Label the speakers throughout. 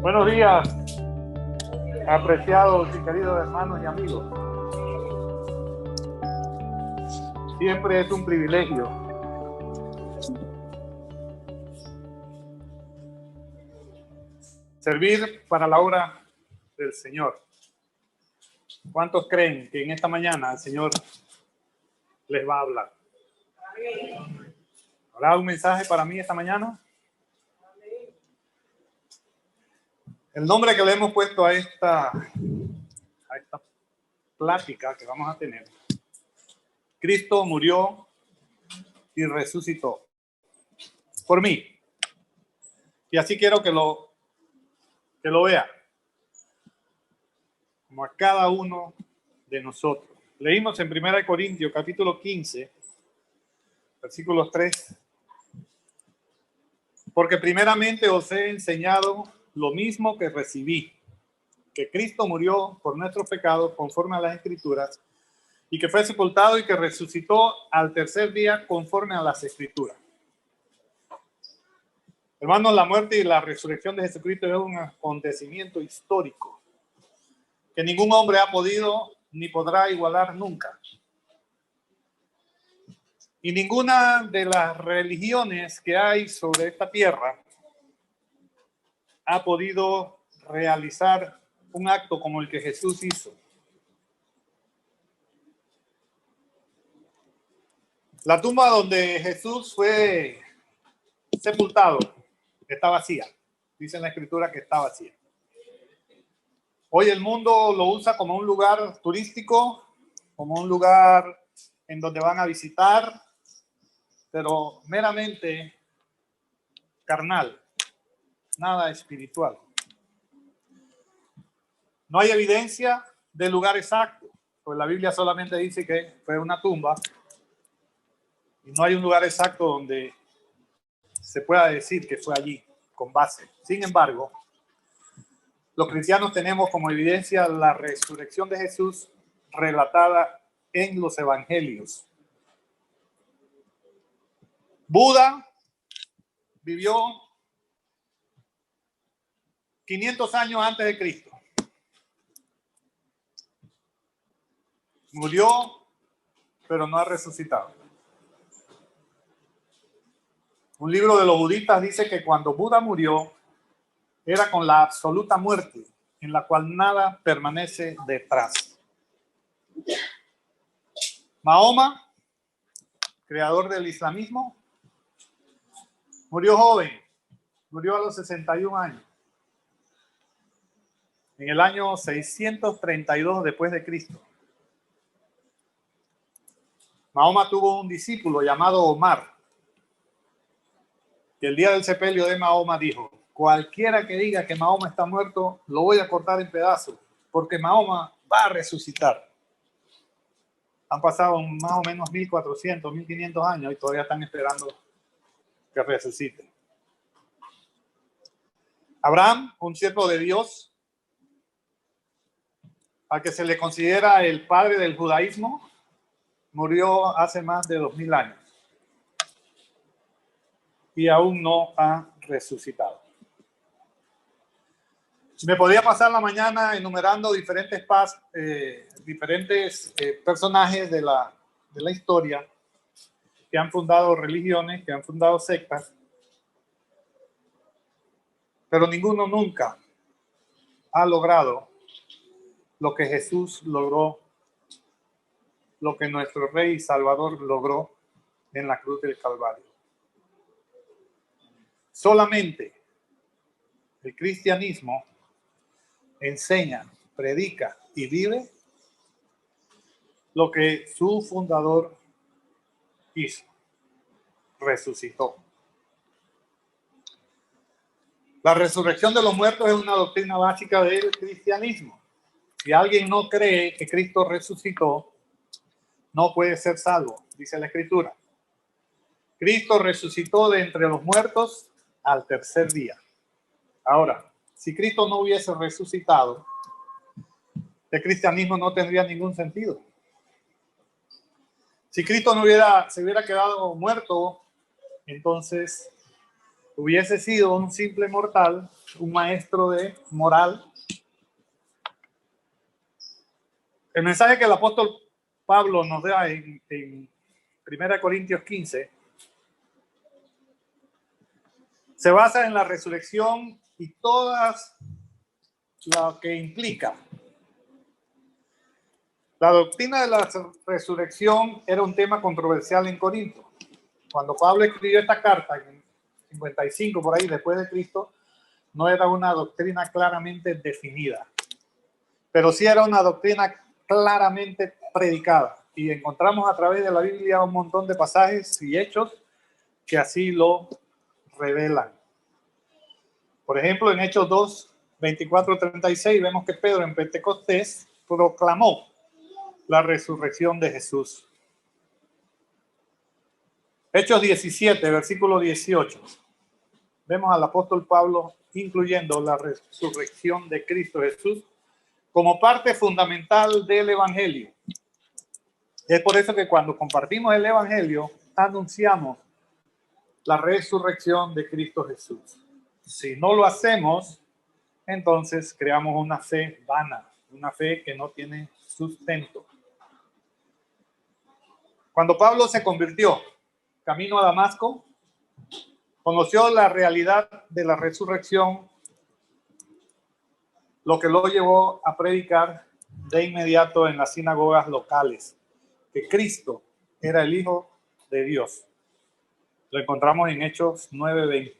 Speaker 1: Buenos días, apreciados y queridos hermanos y amigos. Siempre es un privilegio servir para la obra del Señor. ¿Cuántos creen que en esta mañana el Señor les va a hablar? ¿Habrá un mensaje para mí esta mañana? El nombre que le hemos puesto a esta plática que vamos a tener: Cristo murió y resucitó por mí. Y así quiero que lo vea, como a cada uno de nosotros. Leímos en 1 Corintios capítulo 15, versículos 3. Porque primeramente os he enseñado lo mismo que recibí, que Cristo murió por nuestros pecados conforme a las Escrituras, y que fue sepultado y que resucitó al tercer día conforme a las Escrituras. Hermanos, la muerte y la resurrección de Jesucristo es un acontecimiento histórico que ningún hombre ha podido ni podrá igualar nunca. Y ninguna de las religiones que hay sobre esta tierra ha podido realizar un acto como el que Jesús hizo. La tumba donde Jesús fue sepultado está vacía. Dice en la Escritura que está vacía. Hoy el mundo lo usa como un lugar turístico, como un lugar en donde van a visitar, pero meramente carnal, nada espiritual. No hay evidencia del lugar exacto, pues la Biblia solamente dice que fue una tumba y no hay un lugar exacto donde se pueda decir que fue allí con base. Sin embargo, los cristianos tenemos como evidencia la resurrección de Jesús relatada en los evangelios. Buda vivió 500 años antes de Cristo. Murió, pero no ha resucitado. Un libro de los budistas dice que cuando Buda murió, era con la absoluta muerte, en la cual nada permanece detrás. Mahoma, creador del islamismo, murió joven, murió a los 61 años. En el año 632 después de Cristo. Mahoma tuvo un discípulo llamado Omar, que el día del sepelio de Mahoma dijo: cualquiera que diga que Mahoma está muerto, lo voy a cortar en pedazos, porque Mahoma va a resucitar. Han pasado más o menos 1400, 1500 años y todavía están esperando que resucite. Abraham, un siervo de Dios, al que se le considera el padre del judaísmo, murió hace más de 2000 años y aún no ha resucitado. Me podría pasar la mañana enumerando diferentes personajes de la historia que han fundado religiones, que han fundado sectas, pero ninguno nunca ha logrado lo que Jesús logró, lo que nuestro Rey y Salvador logró en la cruz del Calvario. Solamente el cristianismo enseña, predica y vive lo que su fundador hizo: resucitó. La resurrección de los muertos es una doctrina básica del cristianismo. Si alguien no cree que Cristo resucitó, no puede ser salvo, dice la Escritura. Cristo resucitó de entre los muertos al tercer día. Ahora, si Cristo no hubiese resucitado, el cristianismo no tendría ningún sentido. Si Cristo se hubiera quedado muerto, entonces hubiese sido un simple mortal un maestro de moral. El mensaje que el apóstol Pablo nos da en 1 Corintios 15 se basa en la resurrección y todas lo que implica. La doctrina de la resurrección era un tema controversial en Corinto. Cuando Pablo escribió esta carta en 55 por ahí después de Cristo, no era una doctrina claramente definida, pero sí era una doctrina claramente predicada. Y encontramos a través de la Biblia un montón de pasajes y hechos que así lo revelan. Por ejemplo, en Hechos 2, 24, 36, vemos que Pedro en Pentecostés proclamó la resurrección de Jesús. Hechos 17, versículo 18. Vemos al apóstol Pablo incluyendo la resurrección de Cristo Jesús como parte fundamental del Evangelio. Es por eso que cuando compartimos el Evangelio, anunciamos la resurrección de Cristo Jesús. Si no lo hacemos, entonces creamos una fe vana, una fe que no tiene sustento. Cuando Pablo se convirtió camino a Damasco, conoció la realidad de la resurrección, lo que lo llevó a predicar de inmediato en las sinagogas locales que Cristo era el Hijo de Dios. Lo encontramos en Hechos 9:20.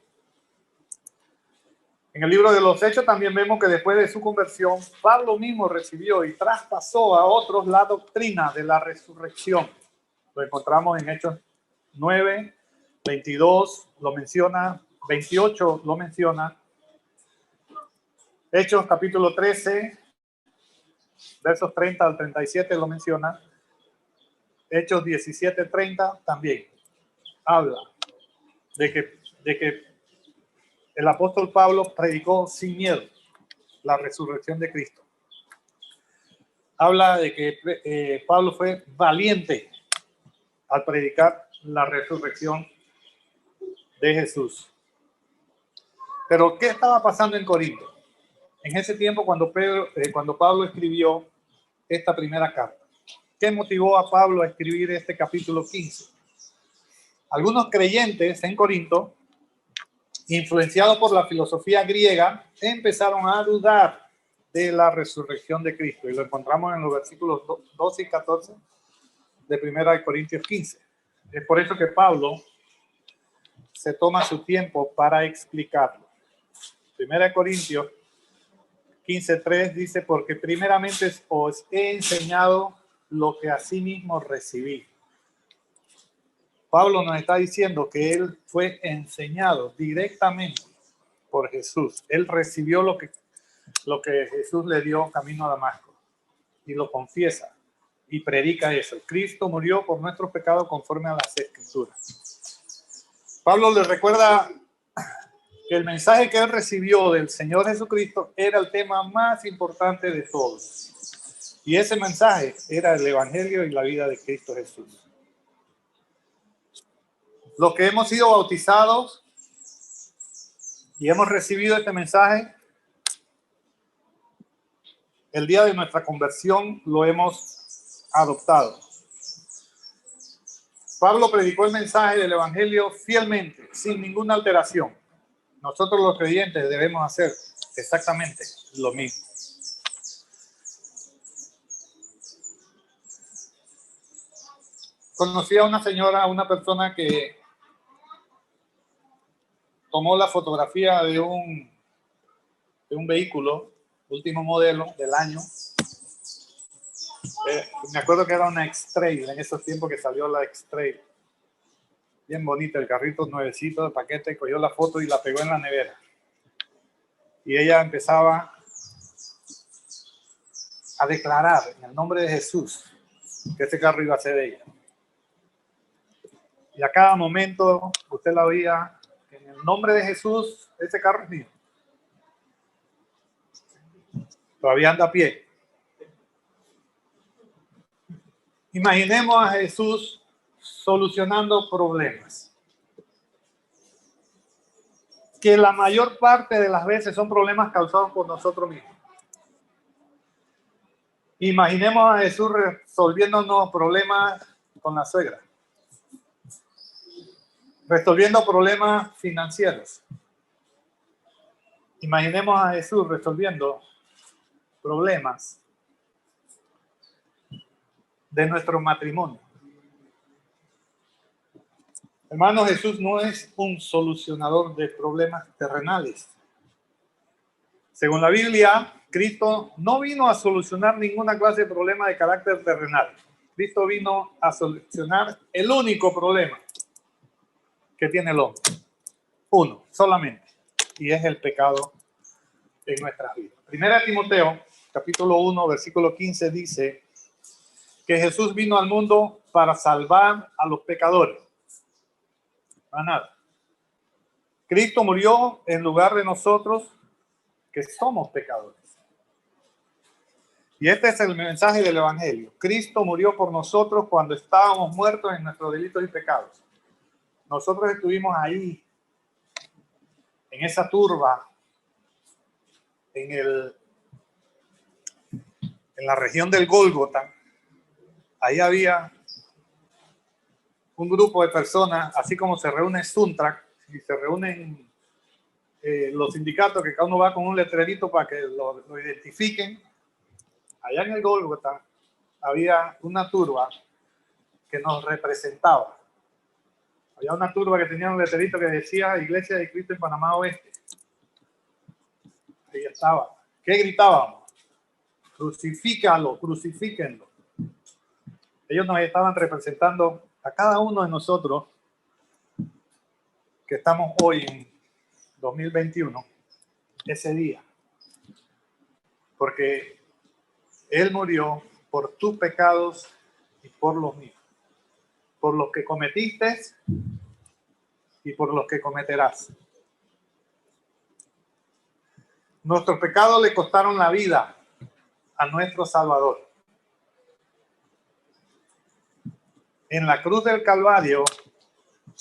Speaker 1: En el libro de los Hechos también vemos que después de su conversión, Pablo mismo recibió y traspasó a otros la doctrina de la resurrección. Lo encontramos en Hechos 9, 22, lo menciona, 28 lo menciona. Hechos capítulo 13, versos 30 al 37 lo menciona. Hechos 17:30 también habla de que el apóstol Pablo predicó sin miedo la resurrección de Cristo. Habla de que Pablo fue valiente al predicar la resurrección de Jesús. Pero ¿qué estaba pasando en Corinto? En ese tiempo cuando Pablo escribió esta primera carta. ¿Qué motivó a Pablo a escribir este capítulo 15? Algunos creyentes en Corinto, influenciados por la filosofía griega, empezaron a dudar de la resurrección de Cristo. Y lo encontramos en los versículos 12 y 14 de 1 Corintios 15. Es por eso que Pablo se toma su tiempo para explicarlo. 1 Corintios 15:3 dice, porque primeramente os he enseñado lo que asimismo recibí. Pablo nos está diciendo que él fue enseñado directamente por Jesús. Él recibió lo que Jesús le dio camino a Damasco y lo confiesa y predica eso. Cristo murió por nuestros pecados conforme a las Escrituras. Pablo le recuerda que el mensaje que él recibió del Señor Jesucristo era el tema más importante de todos. Y ese mensaje era el Evangelio y la vida de Cristo Jesús. Los que hemos sido bautizados y hemos recibido este mensaje, el día de nuestra conversión lo hemos adoptado. Pablo predicó el mensaje del Evangelio fielmente, sin ninguna alteración. Nosotros los creyentes debemos hacer exactamente lo mismo. Conocí a una señora, una persona que tomó la fotografía de un vehículo, último modelo del año. Me acuerdo que era una X-Trail en esos tiempos que salió la X-Trail. Bien bonita, el carrito nuevecito de paquete, cogió la foto y la pegó en la nevera. Y ella empezaba a declarar en el nombre de Jesús que ese carro iba a ser de ella. Y a cada momento usted la oía, que en el nombre de Jesús, ese carro es mío. Todavía anda a pie. Imaginemos a Jesús solucionando problemas. que la mayor parte de las veces son problemas causados por nosotros mismos. Imaginemos a Jesús resolviéndonos problemas con la suegra, resolviendo problemas financieros. Imaginemos a Jesús resolviendo problemas de nuestro matrimonio. Hermano, Jesús no es un solucionador de problemas terrenales. Según la Biblia, Cristo no vino a solucionar ninguna clase de problema de carácter terrenal. Cristo vino a solucionar el único problema que tiene el hombre. Uno, solamente. Y es el pecado en nuestras vidas. Primera Timoteo, capítulo 1, versículo 15, dice que Jesús vino al mundo para salvar a los pecadores. A nada. Cristo murió en lugar de nosotros que somos pecadores. Y este es el mensaje del Evangelio. Cristo murió por nosotros cuando estábamos muertos en nuestros delitos y pecados. Nosotros estuvimos ahí, en esa turba, en la región del Gólgota. Ahí había un grupo de personas, así como se reúne Suntrack, y se reúnen los sindicatos, que cada uno va con un letrerito para que lo identifiquen. Allá en el Gólgota había una turba que nos representaba. Había una turba que tenía un letrerito que decía Iglesia de Cristo en Panamá Oeste. Ahí estaba. ¿Qué gritábamos? Crucifícalo, crucifíquenlo. Ellos nos estaban representando a cada uno de nosotros que estamos hoy en 2021, ese día. Porque Él murió por tus pecados y por los míos. Por los que cometiste y por los que cometerás. Nuestros pecados le costaron la vida a nuestro Salvador. En la cruz del Calvario,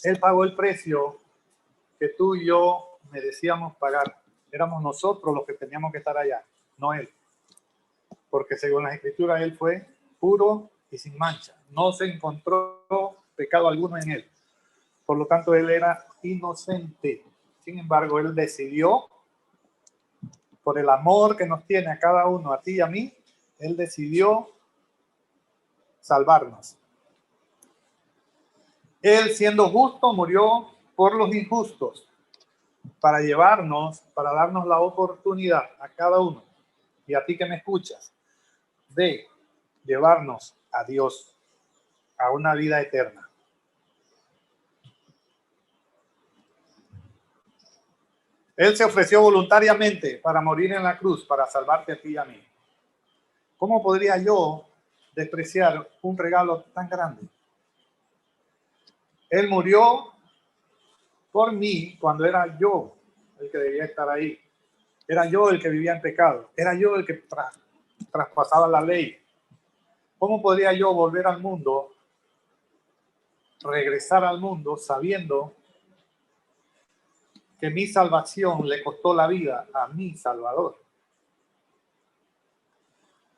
Speaker 1: Él pagó el precio que tú y yo merecíamos pagar. Éramos nosotros los que teníamos que estar allá, no Él. Porque según las Escrituras, Él fue puro y sin mancha. No se encontró pecado alguno en Él. Por lo tanto, Él era inocente. Sin embargo, Él decidió, por el amor que nos tiene a cada uno, a ti y a mí, Él decidió salvarnos. Él, siendo justo, murió por los injustos, para llevarnos, para darnos la oportunidad a cada uno, y a ti que me escuchas, de llevarnos a Dios, a una vida eterna. Él se ofreció voluntariamente para morir en la cruz, para salvarte a ti y a mí. ¿Cómo podría yo despreciar un regalo tan grande? Él murió por mí cuando era yo el que debía estar ahí. Era yo el que vivía en pecado. Era yo el que traspasaba la ley. ¿Cómo podría yo volver al mundo, regresar al mundo, sabiendo que mi salvación le costó la vida a mi Salvador?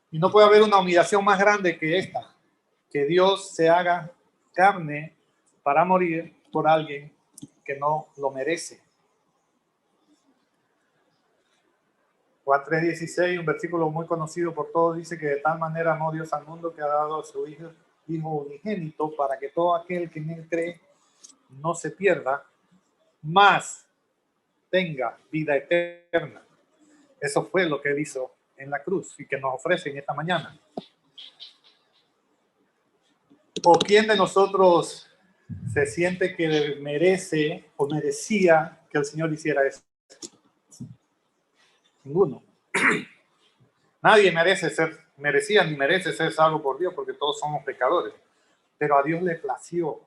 Speaker 1: Y no puede haber una humillación más grande que esta, que Dios se haga carne para morir por alguien que no lo merece. Juan 3:16, un versículo muy conocido por todos, dice que de tal manera amó Dios al mundo que ha dado a su Hijo unigénito para que todo aquel que en Él cree no se pierda, mas tenga vida eterna. Eso fue lo que Él hizo en la cruz y que nos ofrece en esta mañana. ¿O quién de nosotros se siente que merece o merecía que el Señor hiciera eso? Ninguno. Nadie merecía ni merece ser salvo por Dios, porque todos somos pecadores. Pero a Dios le plació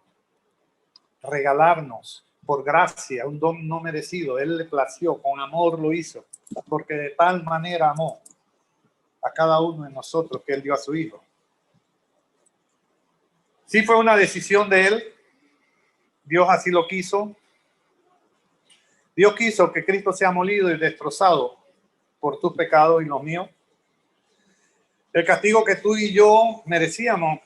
Speaker 1: regalarnos por gracia un don no merecido. Él le plació, con amor lo hizo, porque de tal manera amó a cada uno de nosotros que Él dio a su Hijo. Sí fue una decisión de Él. Dios así lo quiso. Dios quiso que Cristo sea molido y destrozado por tus pecados y los míos. El castigo que tú y yo merecíamos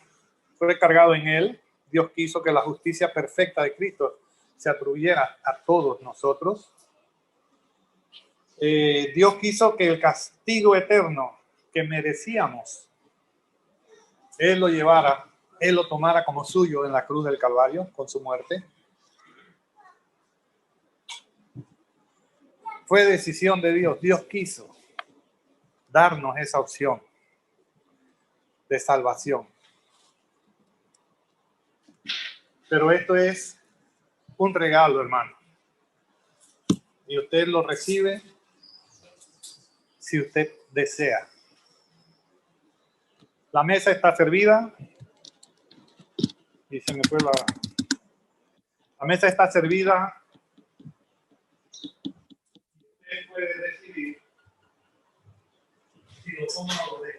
Speaker 1: fue cargado en él. Dios quiso que la justicia perfecta de Cristo se atribuyera a todos nosotros. Dios quiso que el castigo eterno que merecíamos, Él lo llevara, Él lo tomara como suyo en la cruz del Calvario con su muerte. Fue decisión de Dios. Dios quiso darnos esa opción de salvación. Pero esto es un regalo, hermano. Y usted lo recibe si usted desea. La mesa está servida. Y se me fue la mesa está servida. Usted puede decidir si lo toma o lo deja.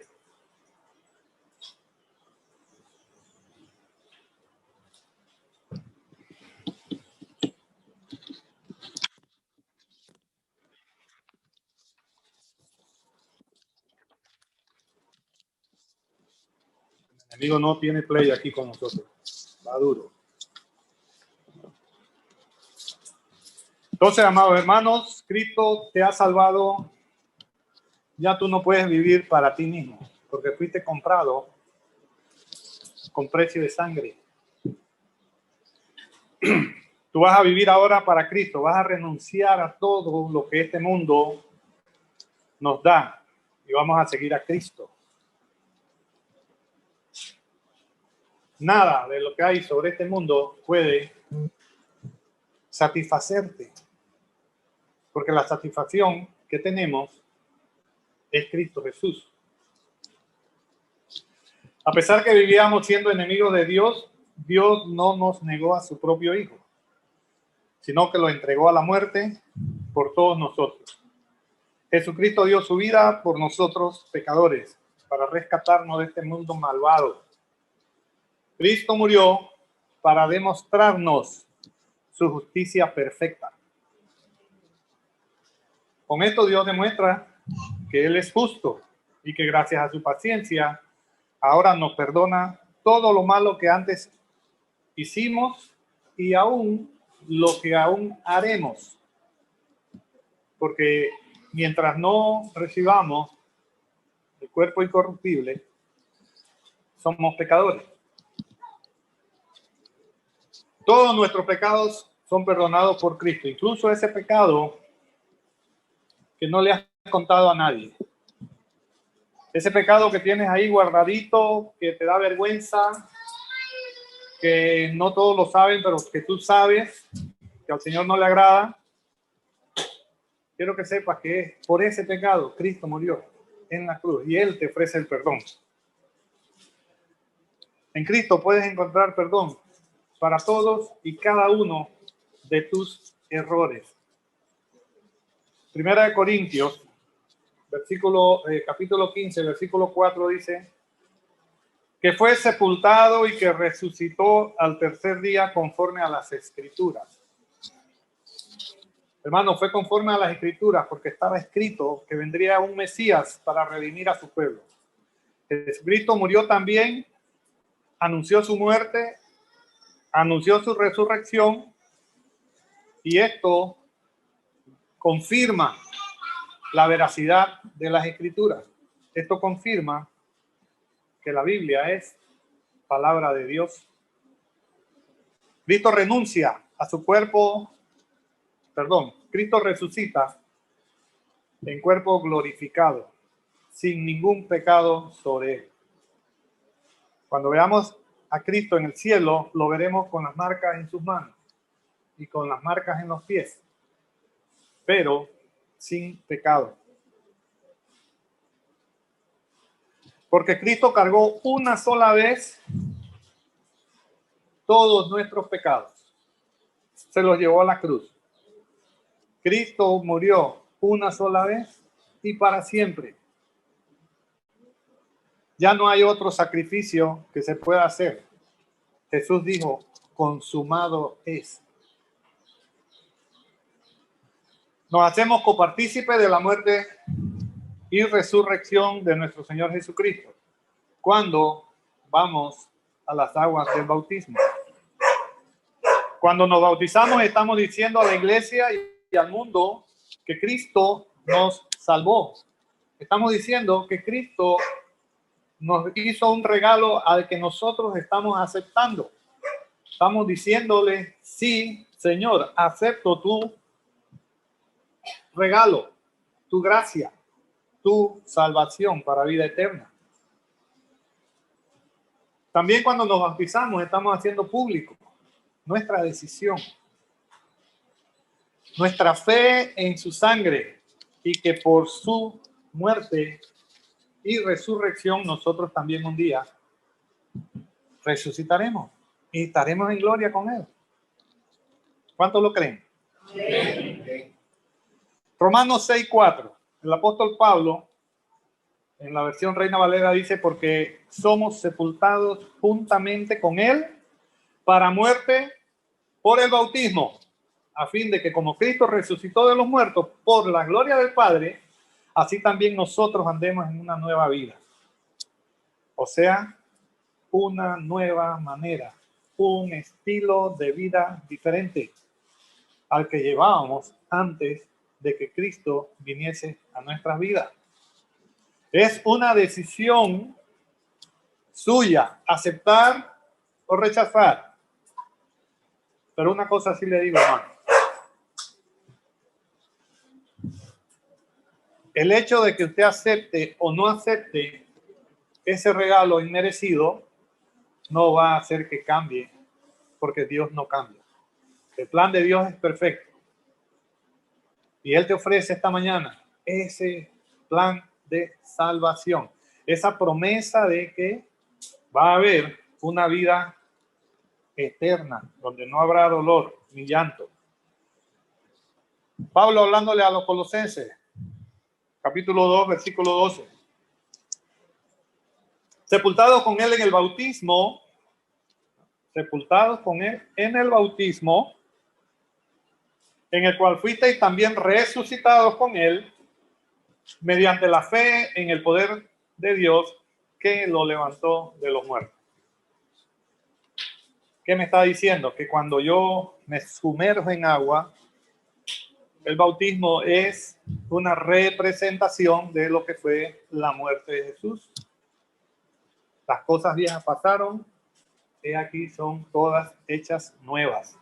Speaker 1: El enemigo no tiene play aquí con nosotros. Va duro. Entonces, amados hermanos, Cristo te ha salvado. Ya tú no puedes vivir para ti mismo, porque fuiste comprado con precio de sangre. Tú vas a vivir ahora para Cristo, vas a renunciar a todo lo que este mundo nos da y vamos a seguir a Cristo. Nada de lo que hay sobre este mundo puede satisfacerte, porque la satisfacción que tenemos es Cristo Jesús. A pesar que vivíamos siendo enemigos de Dios, Dios no nos negó a su propio Hijo, sino que lo entregó a la muerte por todos nosotros. Jesucristo dio su vida por nosotros pecadores, para rescatarnos de este mundo malvado. Cristo murió para demostrarnos su justicia perfecta. Con esto Dios demuestra que Él es justo y que gracias a su paciencia ahora nos perdona todo lo malo que antes hicimos y aún lo que aún haremos. Porque mientras no recibamos el cuerpo incorruptible, somos pecadores. Todos nuestros pecados son perdonados por Cristo, incluso ese pecado que no le has contado a nadie. Ese pecado que tienes ahí guardadito, que te da vergüenza, que no todos lo saben, pero que tú sabes que al Señor no le agrada. Quiero que sepas que por ese pecado Cristo murió en la cruz y Él te ofrece el perdón. En Cristo puedes encontrar perdón para todos y cada uno de tus errores. Primera de Corintios, capítulo 15, versículo 4 dice que fue sepultado y que resucitó al tercer día conforme a las Escrituras. Hermano, fue conforme a las Escrituras porque estaba escrito que vendría un Mesías para redimir a su pueblo. Jesucristo murió también, anunció su muerte, anunció su resurrección y esto confirma la veracidad de las Escrituras. Esto confirma que la Biblia es palabra de Dios. Cristo resucita en cuerpo glorificado, sin ningún pecado sobre él. Cuando veamos a Cristo en el cielo, lo veremos con las marcas en sus manos y con las marcas en los pies, pero sin pecado. Porque Cristo cargó una sola vez todos nuestros pecados. Se los llevó a la cruz. Cristo murió una sola vez y para siempre. Ya no hay otro sacrificio que se pueda hacer. Jesús dijo, consumado es. Nos hacemos copartícipes de la muerte y resurrección de nuestro Señor Jesucristo cuando vamos a las aguas del bautismo. Cuando nos bautizamos, estamos diciendo a la iglesia y al mundo que Cristo nos salvó. Estamos diciendo que Cristo nos hizo un regalo al que nosotros estamos aceptando. Estamos diciéndole, sí, Señor, acepto tu regalo, tu gracia, tu salvación para vida eterna. También cuando nos bautizamos, estamos haciendo público nuestra decisión, nuestra fe en su sangre y que por su muerte y resurrección nosotros también un día resucitaremos y estaremos en gloria con él. ¿Cuántos lo creen? Sí. Romanos 6:4. El apóstol Pablo, en la versión Reina Valera, dice: porque somos sepultados juntamente con él para muerte por el bautismo, a fin de que como Cristo resucitó de los muertos por la gloria del Padre, así también nosotros andemos en una nueva vida. O sea, una nueva manera, un estilo de vida diferente al que llevábamos antes de que Cristo viniese a nuestras vidas. Es una decisión suya, aceptar o rechazar. Pero una cosa sí le digo, hermano. El hecho de que usted acepte o no acepte ese regalo inmerecido no va a hacer que cambie, porque Dios no cambia. El plan de Dios es perfecto. Y Él te ofrece esta mañana ese plan de salvación, esa promesa de que va a haber una vida eterna, donde no habrá dolor ni llanto. Pablo hablándole a los Colosenses, capítulo 2, versículo 12. Sepultados con él en el bautismo, sepultados con él en el bautismo, en el cual fuisteis también resucitados con él, mediante la fe en el poder de Dios que lo levantó de los muertos. ¿Qué me está diciendo? Que cuando yo me sumerjo en agua, el bautismo es una representación de lo que fue la muerte de Jesús. Las cosas viejas pasaron, y aquí son todas hechas nuevas.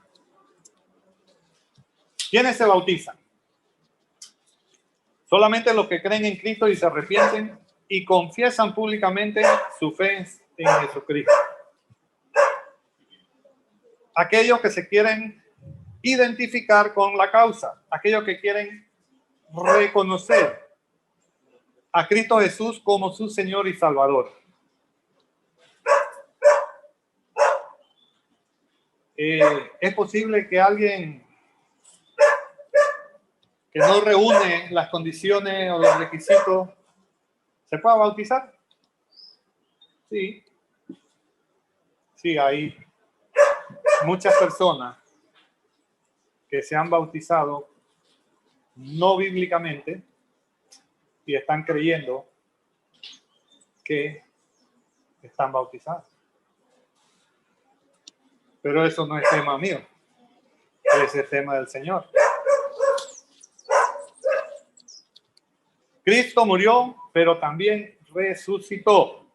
Speaker 1: ¿Quiénes se bautizan? Solamente los que creen en Cristo y se arrepienten y confiesan públicamente su fe en Jesucristo. Aquellos que se quieren identificar con la causa, aquellos que quieren reconocer a Cristo Jesús como su Señor y Salvador. Es posible que alguien que no reúne las condiciones o los requisitos se pueda bautizar. Sí. Sí, hay muchas personas que se han bautizado no bíblicamente y están creyendo que están bautizados. Pero eso no es tema mío, es el tema del Señor. Cristo murió, pero también resucitó.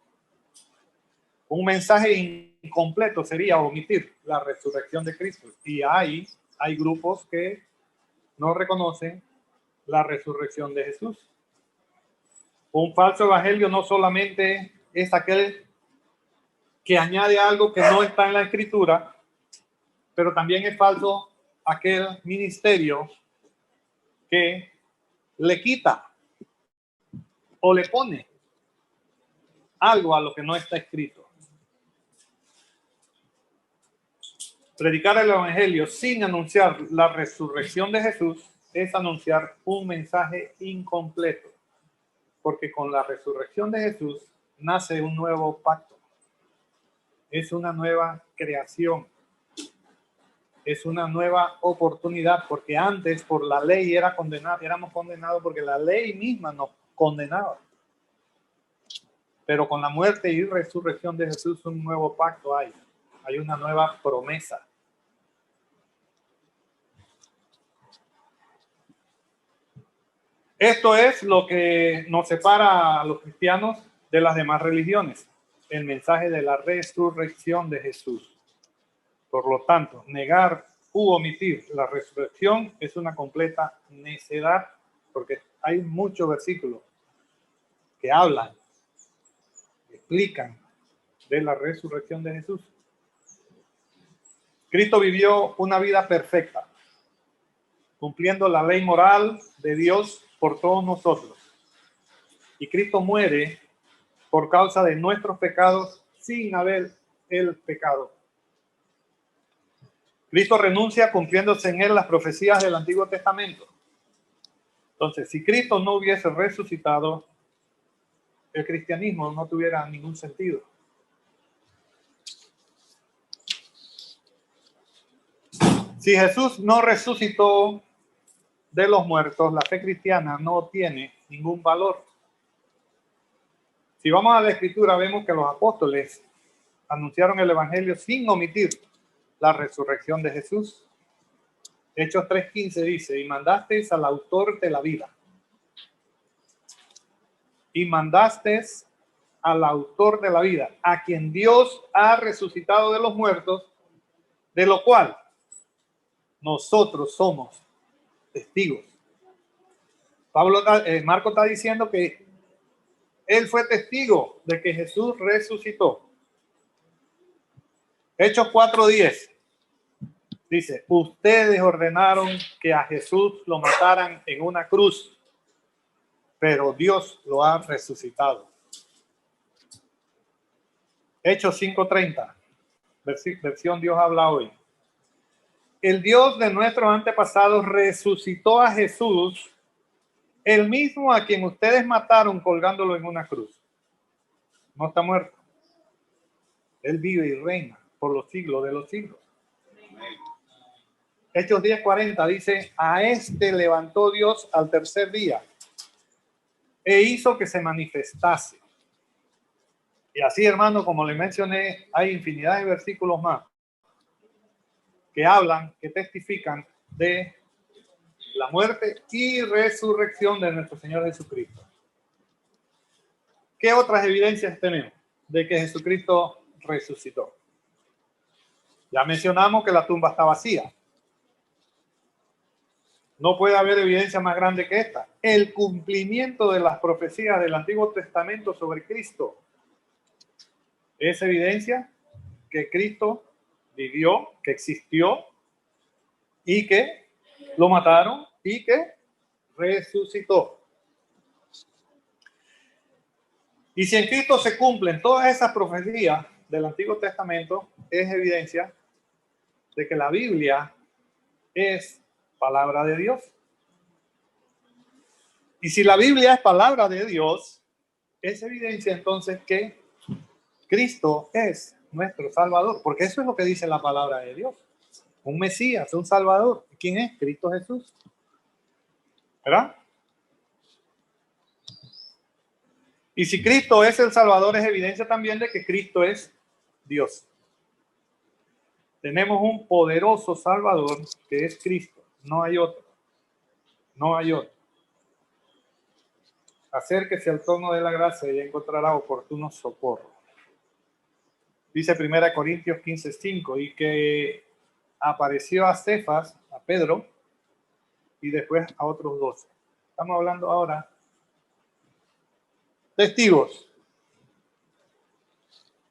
Speaker 1: Un mensaje incompleto sería omitir la resurrección de Cristo. Y hay grupos que no reconocen la resurrección de Jesús. Un falso evangelio no solamente es aquel que añade algo que no está en la Escritura, pero también es falso aquel ministerio que le quita o le pone algo a lo que no está escrito. Predicar el evangelio sin anunciar la resurrección de Jesús es anunciar un mensaje incompleto, porque con la resurrección de Jesús nace un nuevo pacto, es una nueva creación. es una nueva oportunidad, porque antes por la ley éramos condenados porque la ley misma nos condenaba. Pero con la muerte y resurrección de Jesús, un nuevo pacto hay. Hay una nueva promesa. Esto es lo que nos separa a los cristianos de las demás religiones, el mensaje de la resurrección de Jesús. Por lo tanto, negar u omitir la resurrección es una completa necedad, porque hay muchos versículos que hablan, explican de la resurrección de Jesús. Cristo vivió una vida perfecta, cumpliendo la ley moral de Dios por todos nosotros. Y Cristo muere por causa de nuestros pecados sin haber el pecado. Cristo renuncia cumpliéndose en él las profecías del Antiguo Testamento. Entonces, si Cristo no hubiese resucitado, el cristianismo no tuviera ningún sentido. Si Jesús no resucitó de los muertos, la fe cristiana no tiene ningún valor. Si vamos a la Escritura, vemos que los apóstoles anunciaron el Evangelio sin omitir la resurrección de Jesús. Hechos 3:15 dice, y mandasteis al autor de la vida. Y mandasteis al autor de la vida, a quien Dios ha resucitado de los muertos, de lo cual nosotros somos testigos. Marco está diciendo que él fue testigo de que Jesús resucitó. Hechos 4:10 dice, ustedes ordenaron que a Jesús lo mataran en una cruz, pero Dios lo ha resucitado. Hechos 5:30, versión Dios habla hoy. El Dios de nuestros antepasados resucitó a Jesús, el mismo a quien ustedes mataron colgándolo en una cruz. No está muerto. Él vive y reina por los siglos de los siglos. Hechos 10:40 dice, a este levantó Dios al tercer día e hizo que se manifestase. Y así, hermano, como le mencioné, hay infinidad de versículos más que hablan, que testifican de la muerte y resurrección de nuestro Señor Jesucristo. ¿Qué otras evidencias tenemos de que Jesucristo resucitó? Ya mencionamos que la tumba está vacía. No puede haber evidencia más grande que esta. El cumplimiento de las profecías del Antiguo Testamento sobre Cristo es evidencia que Cristo vivió, que existió y que lo mataron y que resucitó. Y si en Cristo se cumplen todas esas profecías del Antiguo Testamento, es evidencia de que la Biblia es palabra de Dios. Y si la Biblia es palabra de Dios, es evidencia entonces que Cristo es nuestro Salvador, porque eso es lo que dice la palabra de Dios. Un Mesías, un Salvador. ¿Quién es? Cristo Jesús. ¿Verdad? Y si Cristo es el Salvador, es evidencia también de que Cristo es Dios. Tenemos un poderoso Salvador que es Cristo. No hay otro. No hay otro. Acérquese al trono de la gracia y encontrará oportuno socorro. Dice 1 Corintios 15:5, y que apareció a Cefas, a Pedro, y después a otros 12. Estamos hablando ahora testigos.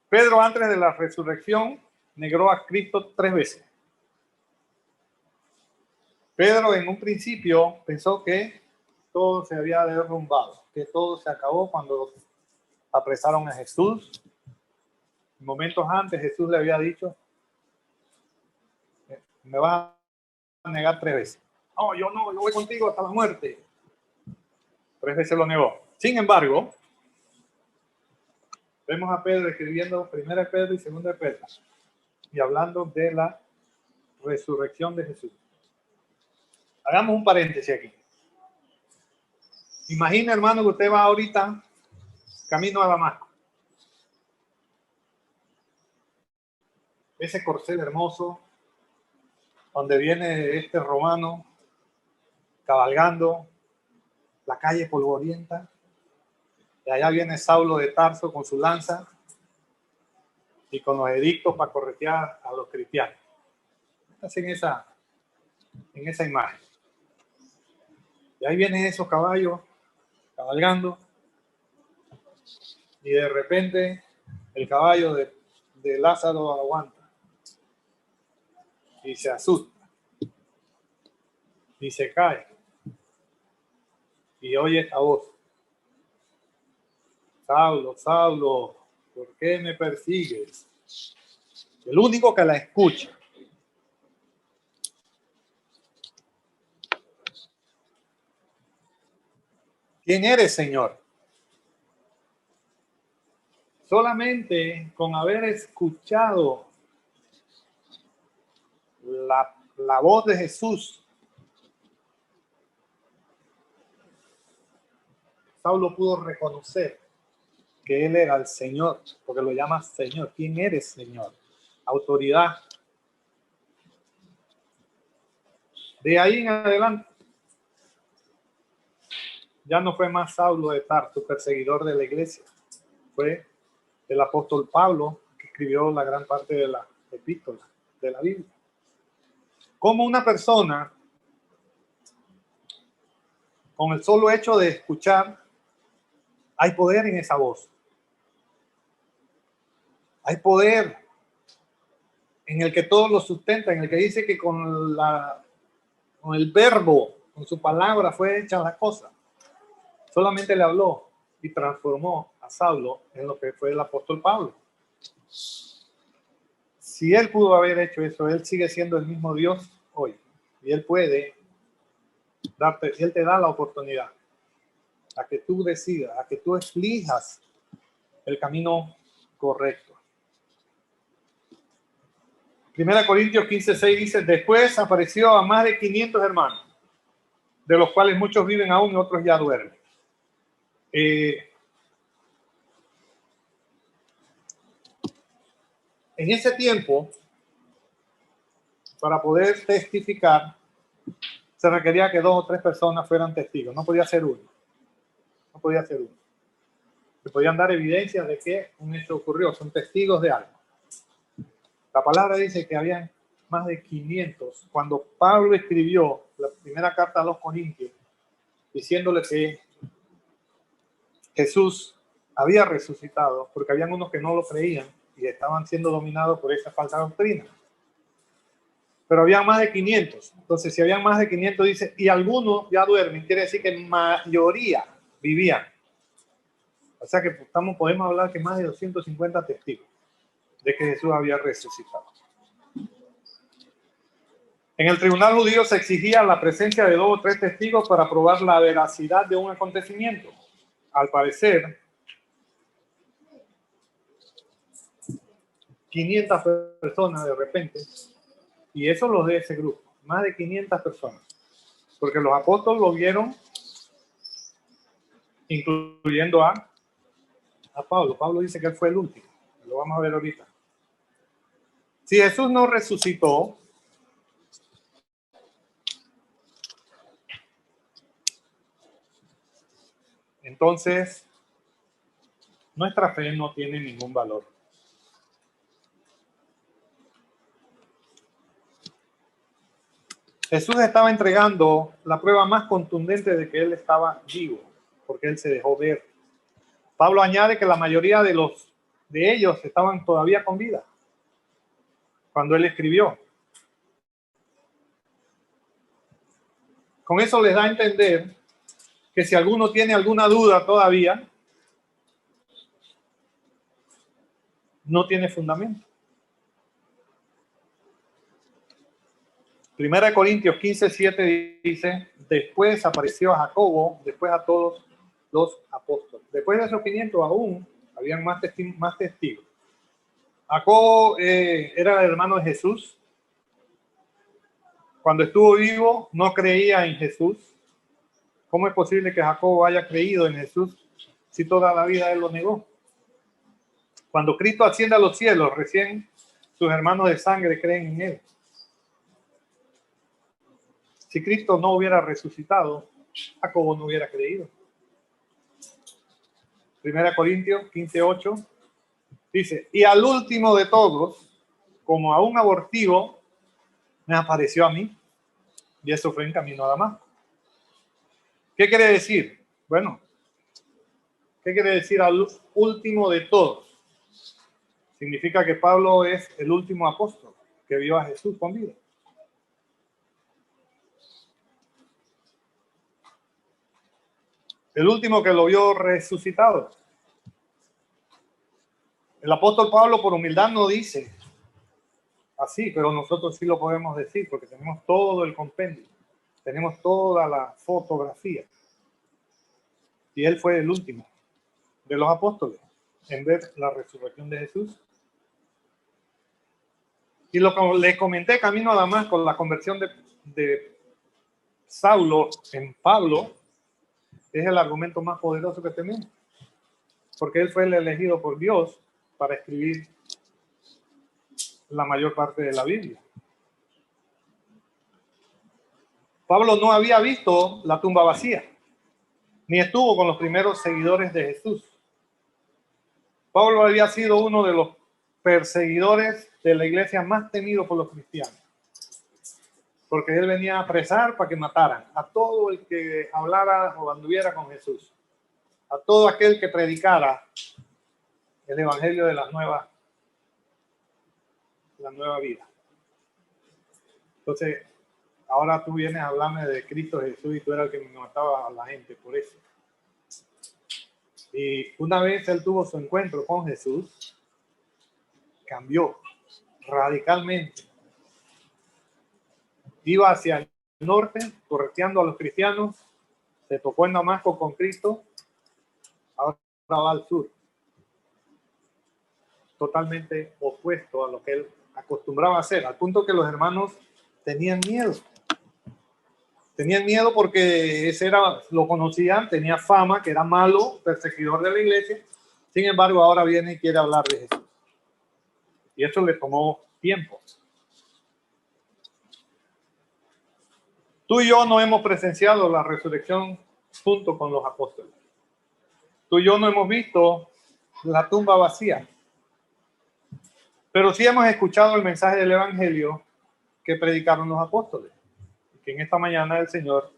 Speaker 1: Pedro, antes de la resurrección, negó a Cristo 3 veces. Pedro en un principio pensó que todo se había derrumbado, que todo se acabó cuando apresaron a Jesús. Momentos antes Jesús le había dicho, me vas a negar 3 veces. No, yo voy contigo hasta la muerte. 3 veces lo negó. Sin embargo, vemos a Pedro escribiendo 1 Pedro y 2 Pedro y hablando de la resurrección de Jesús. Hagamos un paréntesis aquí. Imagina, hermano, que usted va ahorita camino a Damasco. Ese corcel hermoso, donde viene este romano cabalgando, la calle polvorienta, y allá viene Saulo de Tarso con su lanza y con los edictos para corretear a los cristianos. Estás en esa imagen. Y ahí vienen esos caballos cabalgando, y de repente el caballo de Lázaro aguanta y se asusta y se cae y oye esta voz: Saulo, Saulo, ¿por qué me persigues? El único que la escucha. ¿Quién eres, Señor? Solamente con haber escuchado la voz de Jesús, Saulo pudo reconocer que él era el Señor, porque lo llama Señor. ¿Quién eres, Señor? Autoridad. De ahí en adelante, ya no fue más Saulo de Tarso, perseguidor de la iglesia. Fue el apóstol Pablo, que escribió la gran parte de la epístola de la Biblia. Como una persona, con el solo hecho de escuchar, hay poder en esa voz. Hay poder en el que todo lo sustenta, en el que dice que con el verbo, con su palabra fue hecha la cosa. Solamente le habló y transformó a Saulo en lo que fue el apóstol Pablo. Si él pudo haber hecho eso, él sigue siendo el mismo Dios hoy. Y él puede él te da la oportunidad a que tú decidas, a que tú elijas el camino correcto. 1 Corintios 15:6 dice: después apareció a más de 500 hermanos, de los cuales muchos viven aún y otros ya duermen. En ese tiempo, para poder testificar, se requería que 2 o 3 personas fueran testigos. No podía ser uno. No podía ser uno. Se podían dar evidencias de que un hecho ocurrió. Son testigos de algo. La palabra dice que habían más de 500. Cuando Pablo escribió la primera carta a los Corintios, diciéndole que Jesús había resucitado, porque habían unos que no lo creían y estaban siendo dominados por esa falsa doctrina. Pero había más de 500. Entonces, si habían más de 500, dice, y algunos ya duermen, quiere decir que mayoría vivían. O sea que podemos hablar que más de 250 testigos de que Jesús había resucitado. En el tribunal judío se exigía la presencia de 2 o 3 testigos para probar la veracidad de un acontecimiento. Al parecer, 500 personas de repente, y eso los de ese grupo, más de 500 personas, porque los apóstoles lo vieron, incluyendo a Pablo. Pablo dice que él fue el último, lo vamos a ver ahorita. Si Jesús no resucitó, entonces nuestra fe no tiene ningún valor. Jesús estaba entregando la prueba más contundente de que él estaba vivo, porque él se dejó ver. Pablo añade que la mayoría de ellos estaban todavía con vida cuando él escribió. Con eso les da a entender que si alguno tiene alguna duda todavía, no tiene fundamento. 1 Corintios 15:7 dice: después apareció a Jacobo, después a todos los apóstoles. Después de esos 500 aún habían más testigos. Jacobo era el hermano de Jesús. Cuando estuvo vivo, no creía en Jesús. ¿Cómo es posible que Jacobo haya creído en Jesús si toda la vida él lo negó? Cuando Cristo asciende a los cielos, recién sus hermanos de sangre creen en él. Si Cristo no hubiera resucitado, Jacobo no hubiera creído. 1 Corintios 15:8 dice, y al último de todos, como a un abortivo, me apareció a mí. Y eso fue en camino a Damasco. ¿Qué quiere decir? Bueno, ¿qué quiere decir al último de todos? Significa que Pablo es el último apóstol que vio a Jesús con vida. El último que lo vio resucitado. El apóstol Pablo por humildad no dice así, pero nosotros sí lo podemos decir porque tenemos todo el compendio, tenemos toda la fotografía. Y él fue el último de los apóstoles en ver la resurrección de Jesús. Y lo que les comenté camino a Damasco, la conversión de Saulo en Pablo, es el argumento más poderoso que tenemos. Porque él fue el elegido por Dios para escribir la mayor parte de la Biblia. Pablo no había visto la tumba vacía, ni estuvo con los primeros seguidores de Jesús. Pablo había sido uno de los perseguidores de la iglesia más temido por los cristianos, porque él venía a apresar para que mataran a todo el que hablara o anduviera con Jesús, a todo aquel que predicara el evangelio de la nueva vida. Entonces, ahora tú vienes a hablarme de Cristo Jesús y tú eras el que me mataba a la gente por eso. Y una vez él tuvo su encuentro con Jesús, cambió radicalmente. Iba hacia el norte, correteando a los cristianos, se tocó en Damasco con Cristo, ahora va al sur. Totalmente opuesto a lo que él acostumbraba a hacer, al punto que los hermanos tenían miedo. Tenían miedo porque ese era, lo conocían, tenía fama, que era malo, perseguidor de la iglesia. Sin embargo, ahora viene y quiere hablar de Jesús. Y eso le tomó tiempo. Tú y yo no hemos presenciado la resurrección junto con los apóstoles. Tú y yo no hemos visto la tumba vacía. Pero sí hemos escuchado el mensaje del evangelio que predicaron los apóstoles. Que en esta mañana el Señor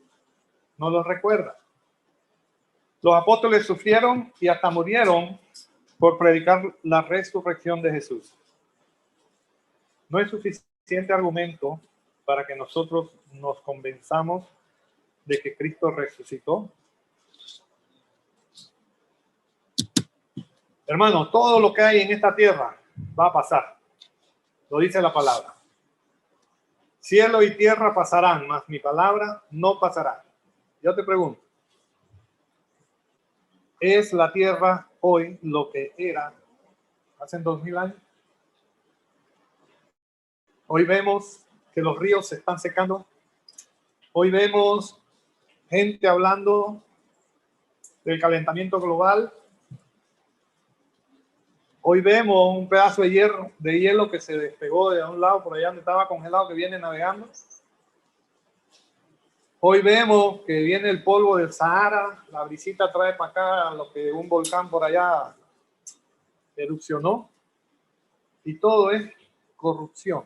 Speaker 1: nos lo recuerda. Los apóstoles sufrieron y hasta murieron por predicar la resurrección de Jesús. No es suficiente argumento para que nosotros nos convenzamos de que Cristo resucitó. Hermano, todo lo que hay en esta tierra va a pasar. Lo dice la palabra. Cielo y tierra pasarán, mas mi palabra no pasará. Yo te pregunto, ¿es la tierra hoy lo que era hace 2000 años? Hoy vemos que los ríos se están secando. Hoy vemos gente hablando del calentamiento global. Hoy vemos un pedazo de hielo que se despegó de un lado, por allá donde estaba congelado, que viene navegando. Hoy vemos que viene el polvo del Sahara, la brisita trae para acá lo que un volcán por allá erupcionó. Y todo es corrupción.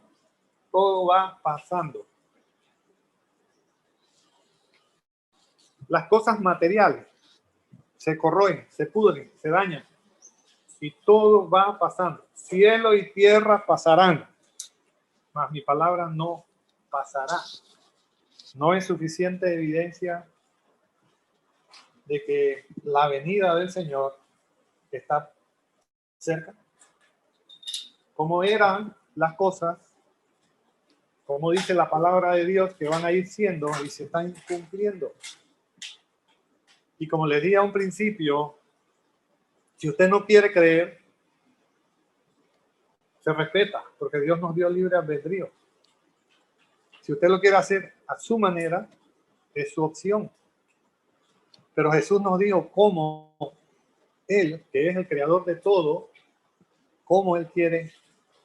Speaker 1: Todo va pasando. Las cosas materiales se corroen, se pudren, se dañan. Y todo va pasando. Cielo y tierra pasarán, mas mi palabra no pasará. No es suficiente evidencia de que la venida del Señor está cerca. ¿Cómo eran las cosas? Como dice la palabra de Dios, que van a ir siendo y se están cumpliendo. Y como les dije a un principio, si usted no quiere creer, se respeta, porque Dios nos dio libre albedrío. Si usted lo quiere hacer a su manera, es su opción. Pero Jesús nos dijo cómo Él, que es el creador de todo, cómo Él quiere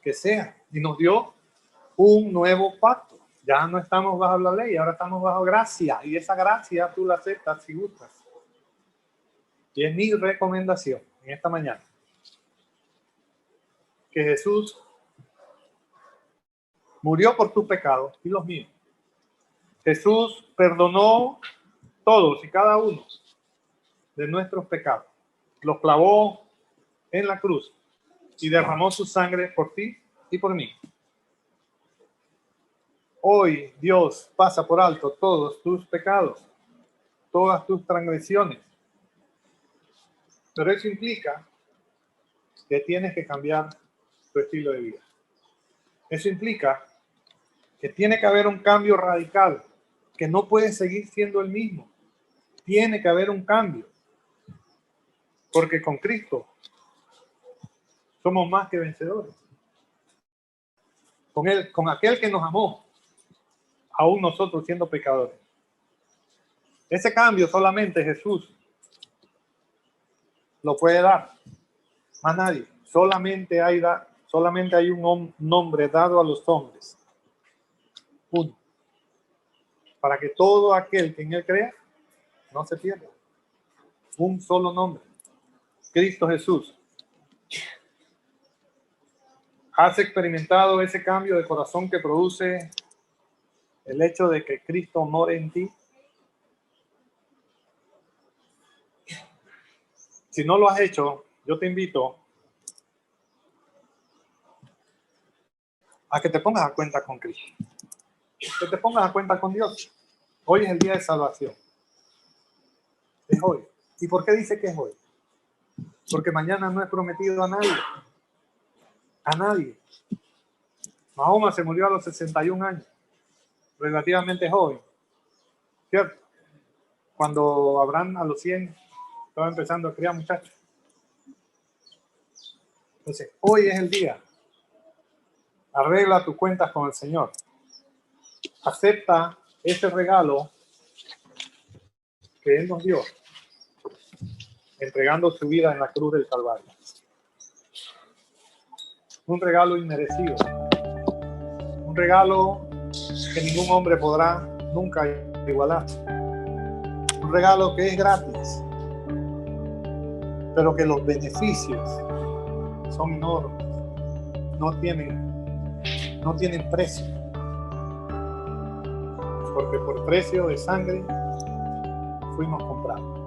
Speaker 1: que sea. Y nos dio un nuevo pacto. Ya no estamos bajo la ley, ahora estamos bajo gracia. Y esa gracia tú la aceptas si gustas. Y es mi recomendación en esta mañana que Jesús murió por tus pecados y los míos. Jesús perdonó todos y cada uno de nuestros pecados. Los clavó en la cruz y derramó su sangre por ti y por mí. Hoy Dios pasa por alto todos tus pecados, todas tus transgresiones. Pero eso implica que tienes que cambiar tu estilo de vida. Eso implica que tiene que haber un cambio radical, que no puedes seguir siendo el mismo. Tiene que haber un cambio. Porque con Cristo somos más que vencedores. Con Él, con aquel que nos amó, aún nosotros siendo pecadores. Ese cambio solamente Jesús lo puede dar. Más nadie. Solamente hay un nombre dado a los hombres. Uno. Para que todo aquel que en Él crea no se pierda. Un solo nombre. Cristo Jesús. ¿Has experimentado ese cambio de corazón que produce el hecho de que Cristo more en ti? Si no lo has hecho, yo te invito a que te pongas a cuenta con Cristo. Que te pongas a cuenta con Dios. Hoy es el día de salvación. Es hoy. ¿Y por qué dice que es hoy? Porque mañana no es prometido a nadie. A nadie. Mahoma se murió a los 61 años. Relativamente joven. ¿Cierto? Cuando Abraham a los 100 estaba empezando a criar muchachos. Entonces, hoy es el día. Arregla tus cuentas con el Señor. Acepta ese regalo que Él nos dio, entregando su vida en la cruz del Calvario. Un regalo inmerecido. Un regalo que ningún hombre podrá nunca igualar. Un regalo que es gratis, pero que los beneficios son enormes. No tienen precio. Porque por precio de sangre fuimos comprados.